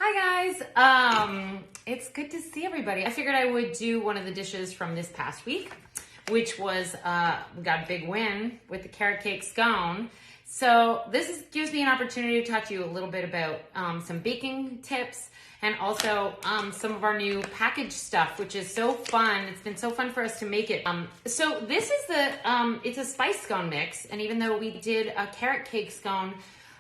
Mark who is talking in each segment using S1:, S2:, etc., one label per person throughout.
S1: Hi guys, it's good to see everybody. I figured I would do one of the dishes from this past week, which was, we got a big win with the carrot cake scone. So gives me an opportunity to talk to you a little bit about some baking tips and also some of our new packaged stuff, which is so fun. It's been so fun for us to make it. So this is it's a spice scone mix, and even though we did a carrot cake scone,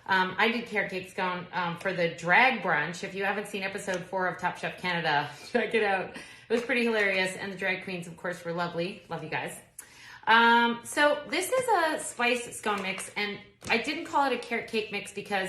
S1: I did carrot cake scone for the drag brunch. If you haven't seen episode 4 of Top Chef Canada, check it out. It was pretty hilarious, and the drag queens, of course, were lovely. Love you guys. So this is a spice scone mix, and I didn't call it a carrot cake mix because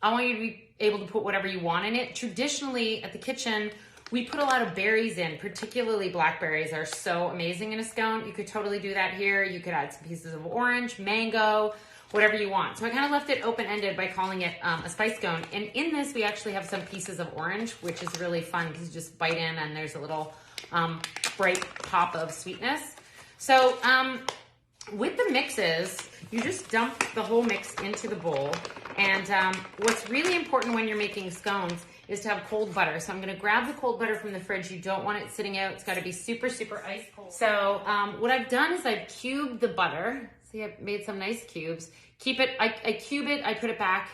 S1: I want you to be able to put whatever you want in it. Traditionally, at the kitchen, we put a lot of berries in, particularly blackberries are so amazing in a scone. You could totally do that here. You could add some pieces of orange, mango, whatever you want. So I kind of left it open-ended by calling it a spice scone. And in this, we actually have some pieces of orange, which is really fun because you just bite in and there's a little bright pop of sweetness. So with the mixes, you just dump the whole mix into the bowl. And what's really important when you're making scones is to have cold butter. So I'm gonna grab the cold butter from the fridge. You don't want it sitting out. It's gotta be super, super ice cold. So what I've done is I've cubed the butter. See, I've made some nice cubes. Keep it, I cube it, I put it back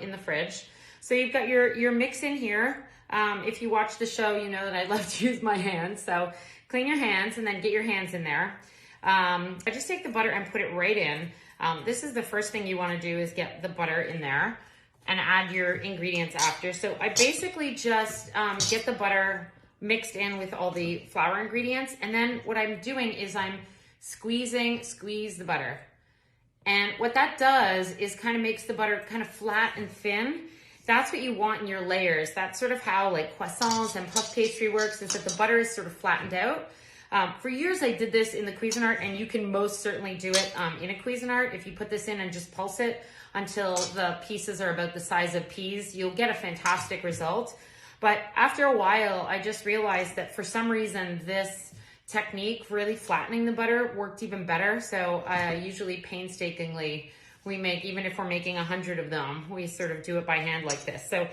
S1: in the fridge. So you've got your mix in here. If you watch the show, you know that I love to use my hands. So clean your hands and then get your hands in there. I just take the butter and put it right in. This is the first thing you wanna do is get the butter in there and add your ingredients after. So I basically just get the butter mixed in with all the flour ingredients. And then what I'm doing is I'm squeeze the butter. And what that does is kind of makes the butter kind of flat and thin. That's what you want in your layers. That's sort of how like croissants and puff pastry works, is that the butter is sort of flattened out. For years I did this in the Cuisinart, and you can most certainly do it in a Cuisinart. If you put this in and just pulse it until the pieces are about the size of peas, you'll get a fantastic result. But after a while, I just realized that for some reason this technique, really flattening the butter, worked even better. So usually painstakingly, we make, even if we're making 100 of them, we sort of do it by hand like this. So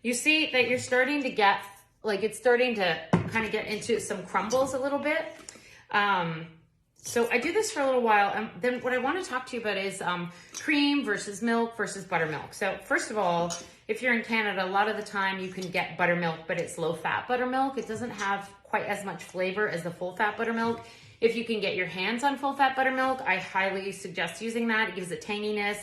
S1: you see that you're starting to get, like it's starting to kind of get into some crumbles a little bit. So I do this for a little while, and then what I want to talk to you about is cream versus milk versus buttermilk. So first of all, if you're in Canada, a lot of the time you can get buttermilk, but it's low-fat buttermilk. It doesn't have quite as much flavor as the full-fat buttermilk. If you can get your hands on full-fat buttermilk, I highly suggest using that. It gives it tanginess.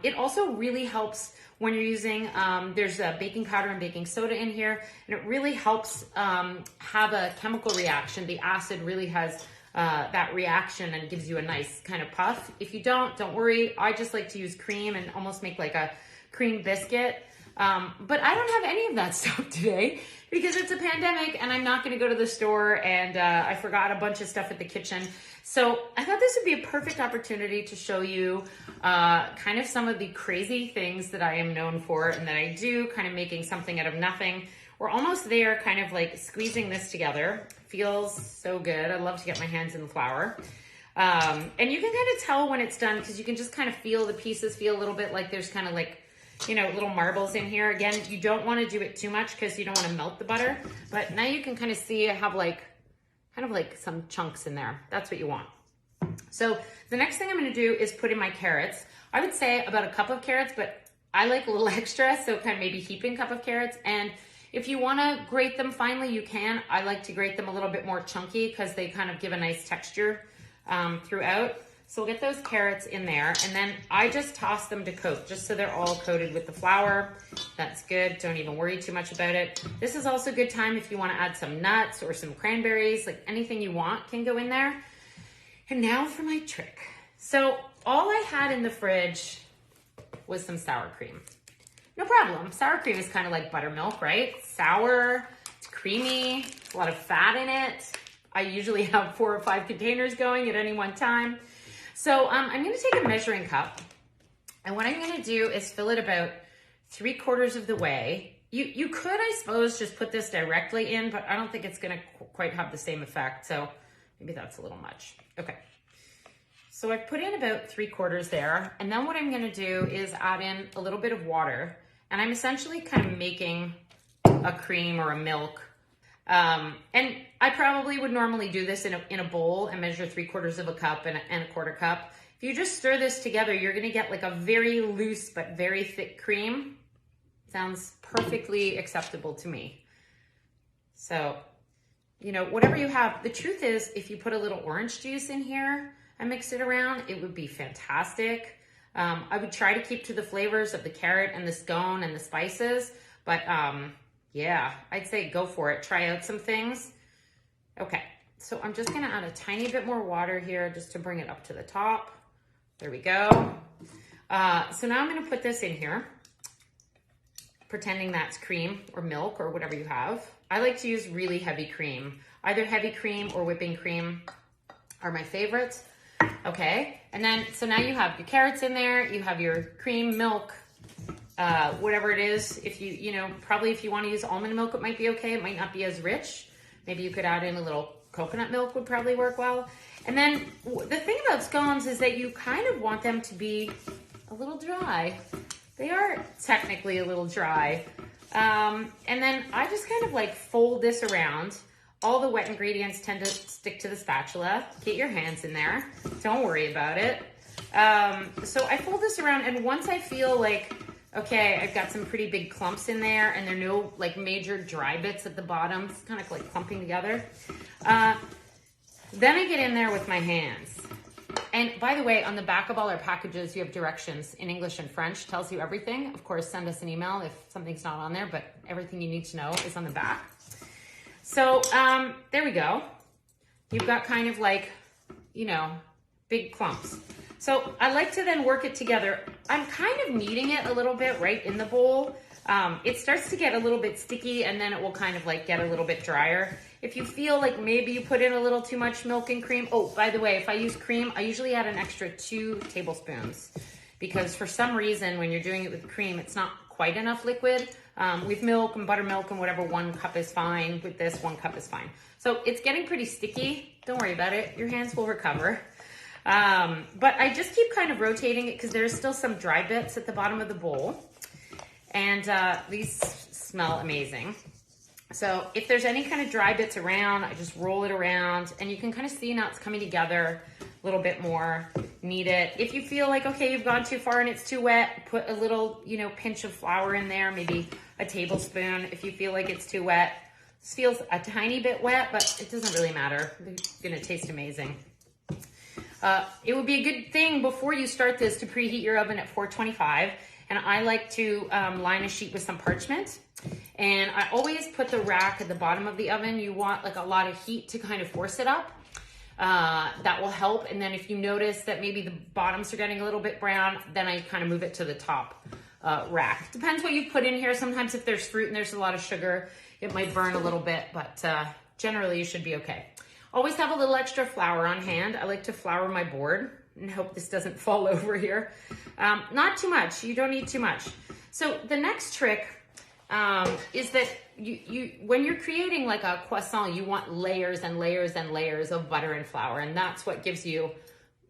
S1: It also really helps when you're using, there's baking powder and baking soda in here, and it really helps have a chemical reaction. The acid really has that reaction and gives you a nice kind of puff. If you don't worry. I just like to use cream and almost make like a cream biscuit. But I don't have any of that stuff today because it's a pandemic and I'm not going to go to the store, and I forgot a bunch of stuff at the kitchen. So I thought this would be a perfect opportunity to show you kind of some of the crazy things that I am known for and that I do, kind of making something out of nothing. We're almost there, kind of like squeezing this together. Feels so good. I love to get my hands in the flour. And you can kind of tell when it's done because you can just kind of feel the pieces feel a little bit like there's kind of like, you know, little marbles in here. Again, you don't want to do it too much because you don't want to melt the butter. But now you can kind of see I have like, kind of like some chunks in there. That's what you want. So the next thing I'm going to do is put in my carrots. I would say about a cup of carrots, but I like a little extra. So kind of maybe heaping cup of carrots. And if you want to grate them finely, you can. I like to grate them a little bit more chunky because they kind of give a nice texture throughout. So we'll get those carrots in there, and then I just toss them to coat, just so they're all coated with the flour. That's good. Don't even worry too much about it. This is also a good time if you want to add some nuts or some cranberries, like anything you want can go in there. And now for my trick. So all I had in the fridge was some sour cream. No problem. Sour cream is kind of like buttermilk, right? Sour, it's creamy, a lot of fat in it. I usually have 4 or 5 containers going at any one time. So I'm going to take a measuring cup, and what I'm going to do is fill it about 3/4 of the way. You could, I suppose, just put this directly in, but I don't think it's going to quite have the same effect. So maybe that's a little much. Okay. So I've put in about 3/4 there. And then what I'm going to do is add in a little bit of water And I'm essentially kind of making a cream or a milk. And I probably would normally do this in a bowl and measure 3/4 of a cup and a 1/4 cup. If you just stir this together, you're gonna get like a very loose but very thick cream. Sounds perfectly acceptable to me. So, you know, whatever you have. The truth is, if you put a little orange juice in here and mix it around, it would be fantastic. I would try to keep to the flavors of the carrot and the scone and the spices, but yeah, I'd say go for it. Try out some things. Okay, so I'm just gonna add a tiny bit more water here just to bring it up to the top. There we go. So now I'm gonna put this in here, pretending that's cream or milk or whatever you have. I like to use really heavy cream. Either heavy cream or whipping cream are my favorites. Okay, and then, so now you have your carrots in there, you have your cream, milk, whatever it is. If you know, probably if you want to use almond milk, it might be okay. It might not be as rich. Maybe you could add in a little coconut milk would probably work well. And then the thing about scones is that you kind of want them to be a little dry. They are technically a little dry. And then I just kind of like fold this around. All the wet ingredients tend to stick to the spatula. Get your hands in there. Don't worry about it. So I fold this around, and once I feel like, okay, I've got some pretty big clumps in there and there are no like major dry bits at the bottom, it's kind of like clumping together. Then I get in there with my hands. And by the way, on the back of all our packages, you have directions in English and French, tells you everything. Of course, send us an email if something's not on there, but everything you need to know is on the back. So there we go. You've got kind of like, you know, big clumps. So I like to then work it together. I'm kind of kneading it a little bit right in the bowl. It starts to get a little bit sticky, and then it will kind of like get a little bit drier. If you feel like maybe you put in a little too much milk and cream. Oh, by the way, if I use cream, I usually add an extra 2 tablespoons because for some reason when you're doing it with cream, it's not quite enough liquid. With milk and buttermilk and whatever, 1 cup is fine. With this, 1 cup is fine. So it's getting pretty sticky. Don't worry about it. Your hands will recover. But I just keep kind of rotating it because there's still some dry bits at the bottom of the bowl. And these smell amazing. So if there's any kind of dry bits around, I just roll it around, and you can kind of see now it's coming together a little bit more. Knead it. If you feel like, okay, you've gone too far and it's too wet, put a little, you know, pinch of flour in there, maybe a tablespoon. If you feel like it's too wet, this feels a tiny bit wet, but it doesn't really matter. It's gonna taste amazing. It would be a good thing before you start this to preheat your oven at 425. And I like to line a sheet with some parchment. And I always put the rack at the bottom of the oven. You want like a lot of heat to kind of force it up. That will help. And then if you notice that maybe the bottoms are getting a little bit brown, then I kind of move it to the top rack. Depends what you put in here. Sometimes if there's fruit and there's a lot of sugar, it might burn a little bit, but generally you should be okay. Always have a little extra flour on hand. I like to flour my board and hope this doesn't fall over here. Not too much. You don't need too much. So the next trick is that when you're creating like a croissant, you want layers and layers and layers of butter and flour, and that's what gives you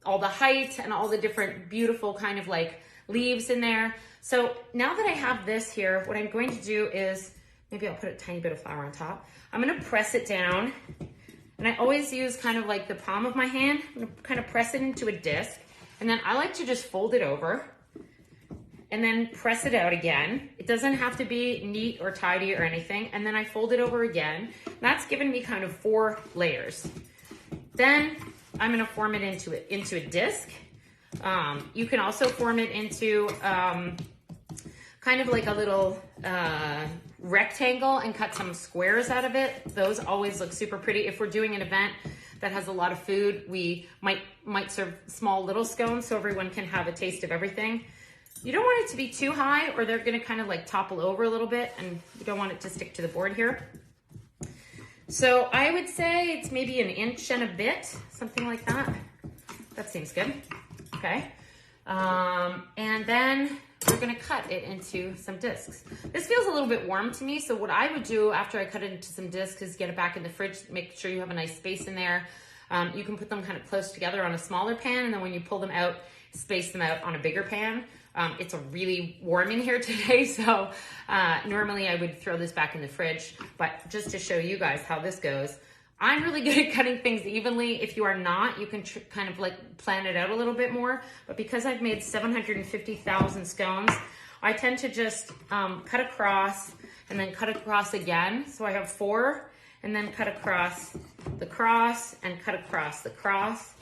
S1: all the height and all the different beautiful kind of like leaves in there. So now that I have this here, what I'm going to do is, maybe I'll put a tiny bit of flour on top. I'm gonna press it down, and I always use kind of like the palm of my hand. I'm gonna kind of press it into a disc, and then I like to just fold it over and then press it out again. It doesn't have to be neat or tidy or anything. And then I fold it over again. That's given me kind of 4 layers. Then I'm gonna form it into a disc. You can also form it into kind of like a little rectangle and cut some squares out of it. Those always look super pretty. If we're doing an event that has a lot of food, we might serve small little scones so everyone can have a taste of everything. You don't want it to be too high or they're gonna kind of like topple over a little bit, and you don't want it to stick to the board here. So I would say it's maybe 1 inch and a bit, something like that. That seems good, okay. And then we're gonna cut it into some discs. This feels a little bit warm to me, so what I would do after I cut it into some discs is get it back in the fridge, make sure you have a nice space in there. You can put them kind of close together on a smaller pan, and then when you pull them out, space them out on a bigger pan. It's really warm in here today, so normally I would throw this back in the fridge, but just to show you guys how this goes, I'm really good at cutting things evenly. If you are not, you can kind of like plan it out a little bit more, but because I've made 750,000 scones, I tend to just cut across and then cut across again. So I have 4 and then cut across the cross and cut across the cross.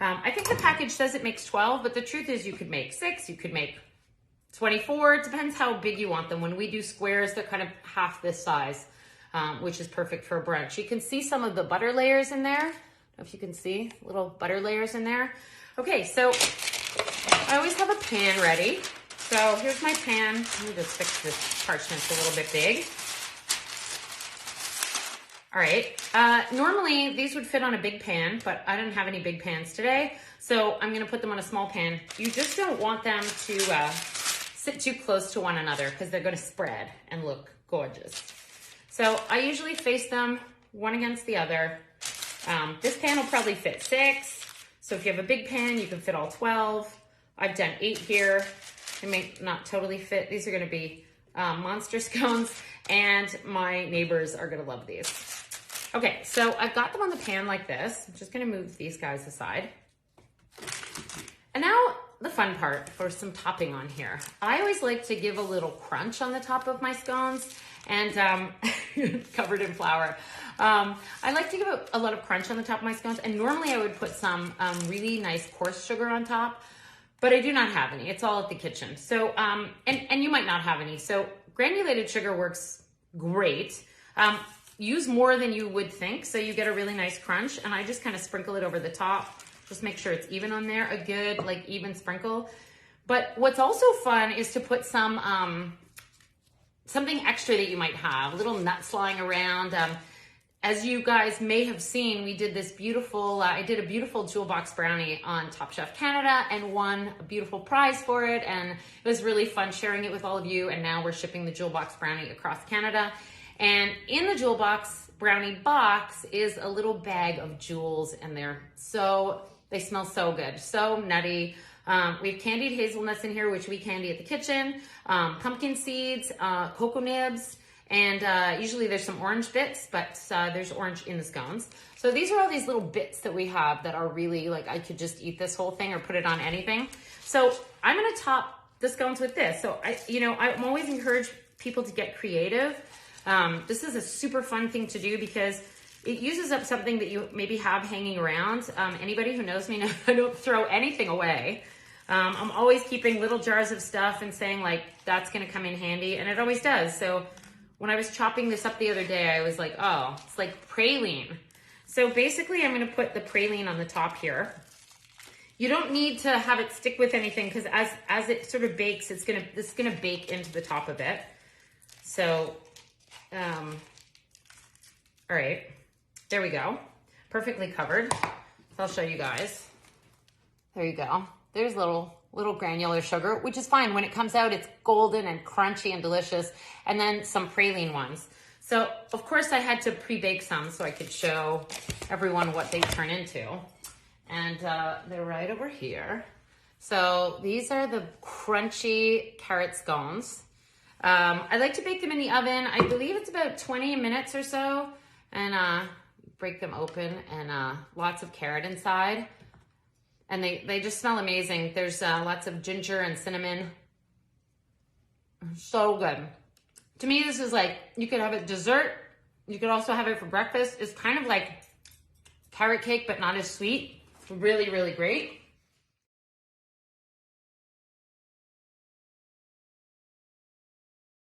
S1: I think the package says it makes 12, but the truth is you could make 6, you could make 24. It depends how big you want them. When we do squares, they're kind of half this size, which is perfect for a brunch. You can see some of the butter layers in there. I don't know if you can see little butter layers in there. Okay, so I always have a pan ready. So here's my pan. Let me just fix this parchment a little bit big. All right, normally these would fit on a big pan, but I didn't have any big pans today. So I'm gonna put them on a small pan. You just don't want them to sit too close to one another because they're gonna spread and look gorgeous. So I usually face them one against the other. This pan will probably fit 6. So if you have a big pan, you can fit all 12. I've done 8 here. They may not totally fit. These are gonna be monster scones, and my neighbors are gonna love these. Okay, so I've got them on the pan like this. I'm just gonna move these guys aside. And now the fun part for some topping on here. I always like to give a little crunch on the top of my scones, and covered in flour. I like to give a lot of crunch on the top of my scones, and normally I would put some really nice coarse sugar on top, but I do not have any. It's all at the kitchen. So, and you might not have any. So granulated sugar works great. Use more than you would think, so you get a really nice crunch, and I just kind of sprinkle it over the top. Just make sure it's even on there, a good like even sprinkle. But what's also fun is to put some something extra that you might have, little nuts lying around. As you guys may have seen, we did this beautiful, I did a beautiful jewel box brownie on Top Chef Canada and won a beautiful prize for it. And it was really fun sharing it with all of you. And now we're shipping the jewel box brownie across Canada. And in the jewel box brownie box is a little bag of jewels, and they smell so good, so nutty. We have candied hazelnuts in here, which we candy at the kitchen, pumpkin seeds, cocoa nibs, and usually there's some orange bits, but there's orange in the scones. So these are all these little bits that we have that are really like, I could just eat this whole thing or put it on anything. So I'm gonna top the scones with this. So I'm always encourage people to get creative. This is a super fun thing to do because it uses up something that you maybe have hanging around. Anybody who knows me knows I don't throw anything away. I'm always keeping little jars of stuff and saying like, that's gonna come in handy, and it always does. So when I was chopping this up the other day, I was like, oh, it's like praline. So basically I'm gonna put the praline on the top here. You don't need to have it stick with anything because as it sort of bakes, this is gonna bake into the top of it. So, all right, there we go. Perfectly covered. So I'll show you guys. There you go. There's little granular sugar, which is fine. When it comes out, it's golden and crunchy and delicious. And then some praline ones. So of course I had to pre-bake some so I could show everyone what they turn into. And they're right over here. So these are the crunchy carrot scones. I like to bake them in the oven. I believe it's about 20 minutes or so. And break them open, and lots of carrot inside. And they just smell amazing. There's lots of ginger and cinnamon. So good. To me, this is like, you could have it dessert. You could also have it for breakfast. It's kind of like carrot cake, but not as sweet. It's really, really great.